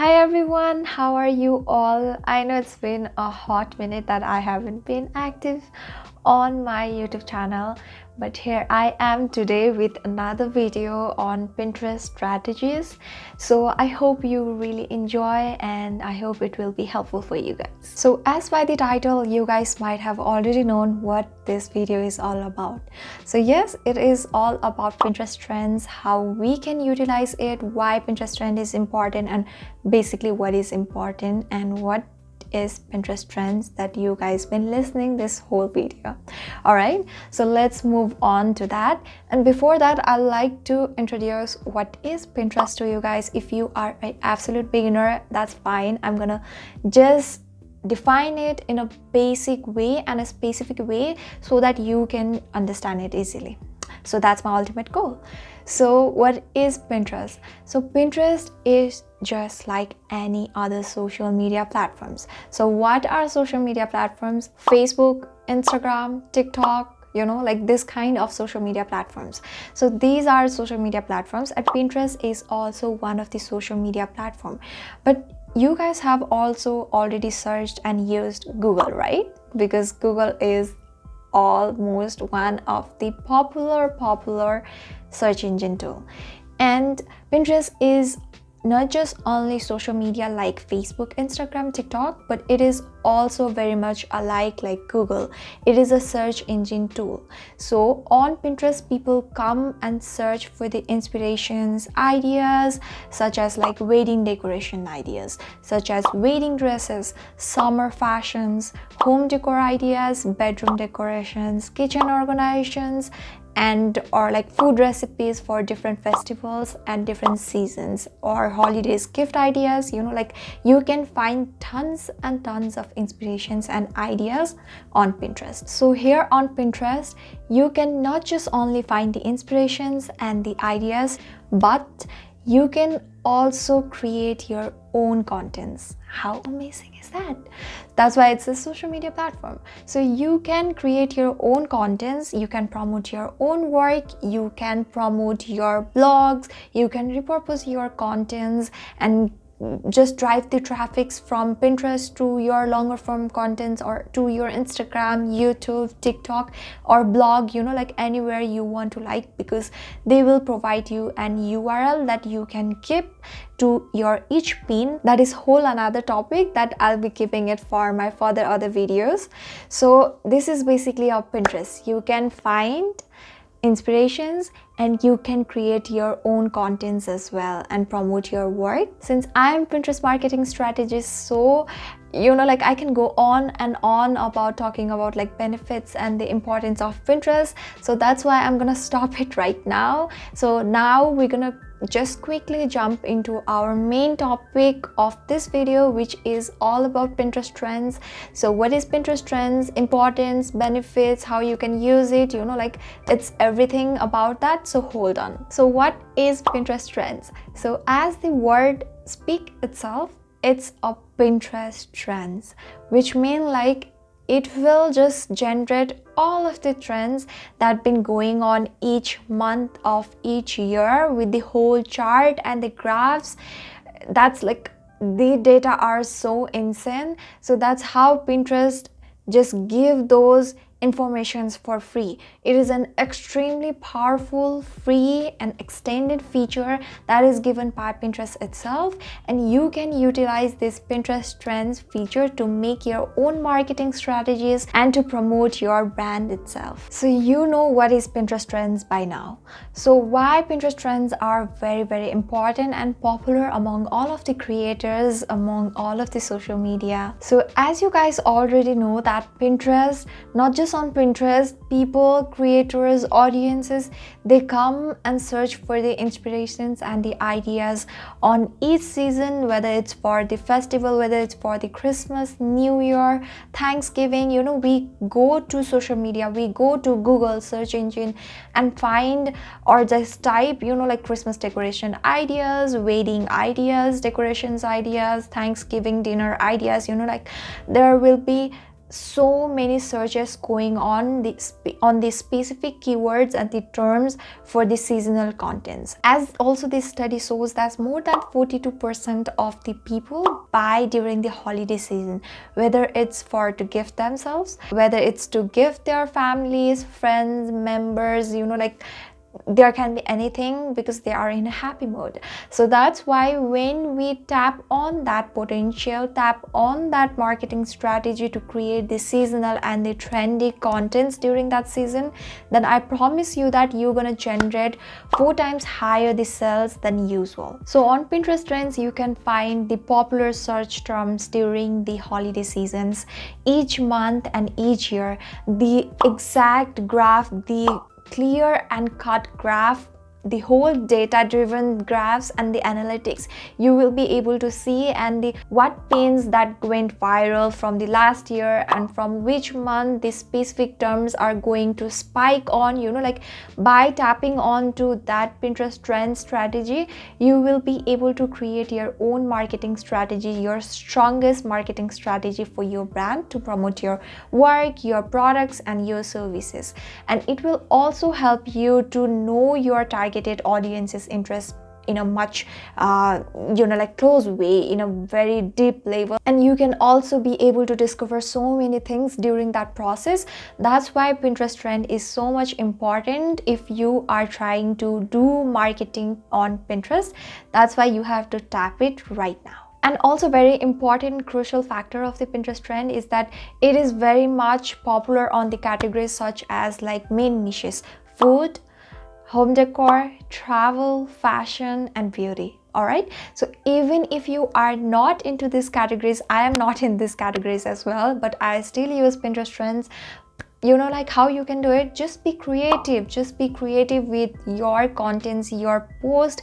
Hi everyone, how are you all? I know it's been a hot minute that I haven't been active on my YouTube channel, but here I am today with another video on Pinterest strategies. So I hope you really enjoy and I hope it will be helpful for you guys. So as by the title, you guys might have already known what this video is all about. So yes, it is all about Pinterest trends, how we can utilize it, why Pinterest trend is important, and basically what is important and what is Pinterest trends that you guys been listening this whole video. All right, so let's move on to that. And before that, I'd like to introduce what is Pinterest to you guys. If you are an absolute beginner, that's fine. I'm gonna just define it in a basic way and a specific way so that you can understand it easily. So that's my ultimate goal. So what is Pinterest? So Pinterest is just like any other social media platforms. So what are social media platforms? Facebook, Instagram, TikTok, you know, like this kind of social media platforms. So these are social media platforms, and Pinterest is also one of the social media platform. But you guys have also already searched and used Google, right? Because Google is almost one of the popular search engine tool, and Pinterest is not just only social media like Facebook, Instagram, TikTok, but it is also very much alike like Google. It is a search engine tool. So on Pinterest, people come and search for the inspirations, ideas, such as like wedding decoration ideas, such as wedding dresses, summer fashions, home decor ideas, bedroom decorations, kitchen organizations, and or like food recipes for different festivals and different seasons, or holidays gift ideas. You know, like you can find tons and tons of inspirations and ideas on Pinterest. So here on Pinterest, you can not just only find the inspirations and the ideas, but you can also create your own contents. How amazing is that? That's why it's a social media platform. So you can create your own contents, you can promote your own work, you can promote your blogs, you can repurpose your contents and just drive the traffics from Pinterest to your longer form contents, or to your Instagram, YouTube, TikTok, or blog, you know, like anywhere you want to, like, because they will provide you an URL that you can keep to your each pin. That is whole another topic that I'll be keeping it for my further other videos. So this is basically a Pinterest. You can find inspirations and you can create your own contents as well and promote your work. Since I am Pinterest marketing strategist, so you know, like I can go on and on about talking about like benefits and the importance of Pinterest. So that's why I'm gonna stop it right now. So now we're gonna just quickly jump into our main topic of this video, which is all about Pinterest trends. So what is Pinterest trends, importance, benefits, how you can use it, you know, like it's everything about that. So hold on. So what is Pinterest trends? So as the word speak itself, it's a Pinterest trends, which mean like it will just generate all of the trends that been going on each month of each year with the whole chart and the graphs. That's like, the data are so insane. So that's how Pinterest just give those informations for free. It is an extremely powerful, free and extended feature that is given by Pinterest itself, and you can utilize this Pinterest trends feature to make your own marketing strategies and to promote your brand itself. So you know what is Pinterest trends by now. So why Pinterest trends are very important and popular among all of the creators, among all of the social media. So as you guys already know that Pinterest, not just on Pinterest, people, creators, audiences, they come and search for the inspirations and the ideas on each season, whether it's for the festival, whether it's for the Christmas, New Year, Thanksgiving. You know, we go to social media, we go to Google search engine and find or just type, you know, like Christmas decoration ideas, wedding ideas, decorations ideas, Thanksgiving dinner ideas. You know, like there will be so many searches going on the specific keywords and the terms for the seasonal contents. As also this study shows that more than 42% of the people buy during the holiday season, whether it's for to gift themselves, whether it's to gift their families, friends, members, you know, like there can be anything, because they are in a happy mode. So that's why when we tap on that potential, tap on that marketing strategy to create the seasonal and the trendy contents during that season, then I promise you that you're gonna generate 4 times higher the sales than usual. So on Pinterest trends, you can find the popular search terms during the holiday seasons, each month and each year, the exact graph, the clear and cut graph, the whole data driven graphs and the analytics you will be able to see, and the what pins that went viral from the last year and from which month the specific terms are going to spike on, you know, like by tapping on to that Pinterest trend strategy, you will be able to create your own marketing strategy, your strongest marketing strategy for your brand to promote your work, your products and your services. And it will also help you to know your targeted audience's interest in a much you know, like close way, in a very deep level, and you can also be able to discover so many things during that process. That's why Pinterest trend is so much important if you are trying to do marketing on Pinterest. That's why you have to tap it right now. And also very important crucial factor of the Pinterest trend is that it is very much popular on the categories such as like main niches: food, home decor, travel, fashion and beauty. All right, so even if you are not into these categories, I am not in these categories as well, but I still use Pinterest trends. You know, like how you can do it, just be creative, with your contents, your post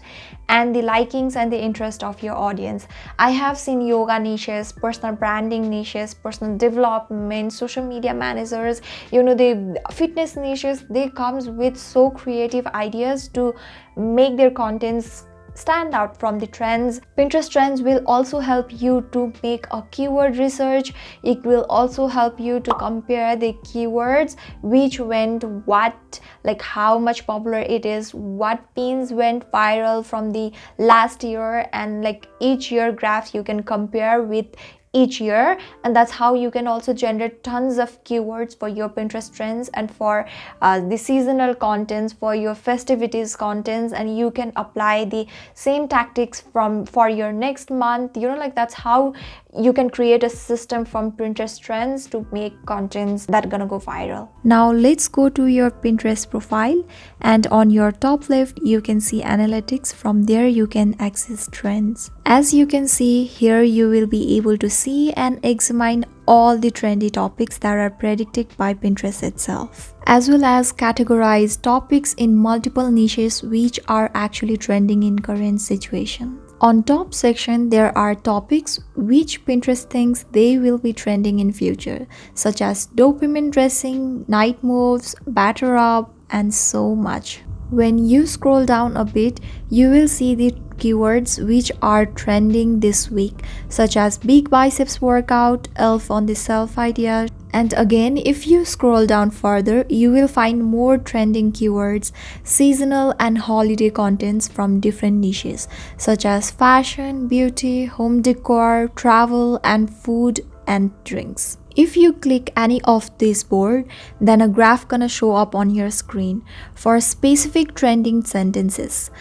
and the likings and the interest of your audience. I have seen yoga niches, personal branding niches, personal development, social media managers, you know, the fitness niches. They comes with so creative ideas to make their contents stand out from the trends. Pinterest trends will also help you to make a keyword research. It will also help you to compare the keywords, which went what, like how much popular it is, what pins went viral from the last year, and like each year graphs you can compare with each year. And that's how you can also generate tons of keywords for your Pinterest trends and for the seasonal contents, for your festivities contents, and you can apply the same tactics for your next month. You know, like that's how you can create a system from Pinterest trends to make contents that are gonna go viral. Now let's go to your Pinterest profile, and on your top left you can see analytics. From there you can access trends. As you can see here, you will be able to see and examine all the trendy topics that are predicted by Pinterest itself, as well as categorize topics in multiple niches which are actually trending in current situation. On top section, there are topics which Pinterest thinks they will be trending in future, such as dopamine dressing, night moves, batter up, and so much. When you scroll down a bit, you will see the keywords which are trending this week, such as big biceps workout, _Elf on the Shelf idea. And again, if you scroll down further, you will find more trending keywords, seasonal and holiday contents from different niches, such as fashion, beauty, home decor, travel, and food and drinks. If you click any of this board, then a graph gonna show up on your screen for specific trending sentences,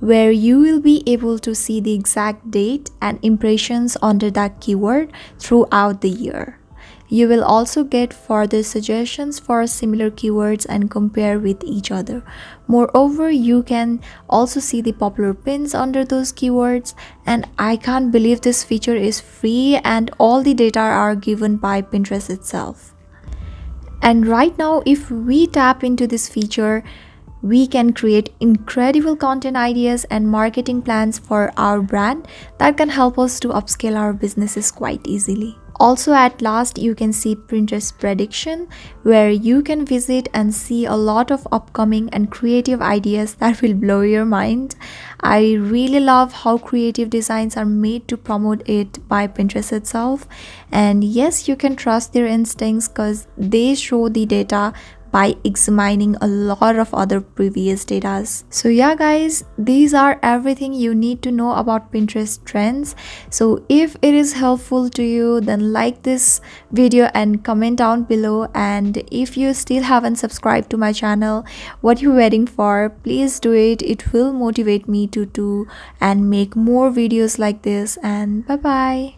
where you will be able to see the exact date and impressions under that keyword throughout the year. You will also get further suggestions for similar keywords and compare with each other. Moreover, you can also see the popular pins under those keywords, and I can't believe this feature is free and all the data are given by Pinterest itself. And right now, if we tap into this feature, we can create incredible content ideas and marketing plans for our brand that can help us to upscale our businesses quite easily. Also, at last, you can see Pinterest prediction, where you can visit and see a lot of upcoming and creative ideas that will blow your mind. I really love how creative designs are made to promote it by Pinterest itself. And yes, you can trust their instincts because they show the data by examining a lot of other previous datas. So yeah guys, these are everything you need to know about Pinterest trends. So if it is helpful to you, then like this video and comment down below. And if you still haven't subscribed to my channel, what you waiting for? Please do it. It will motivate me to do and make more videos like this. And bye bye.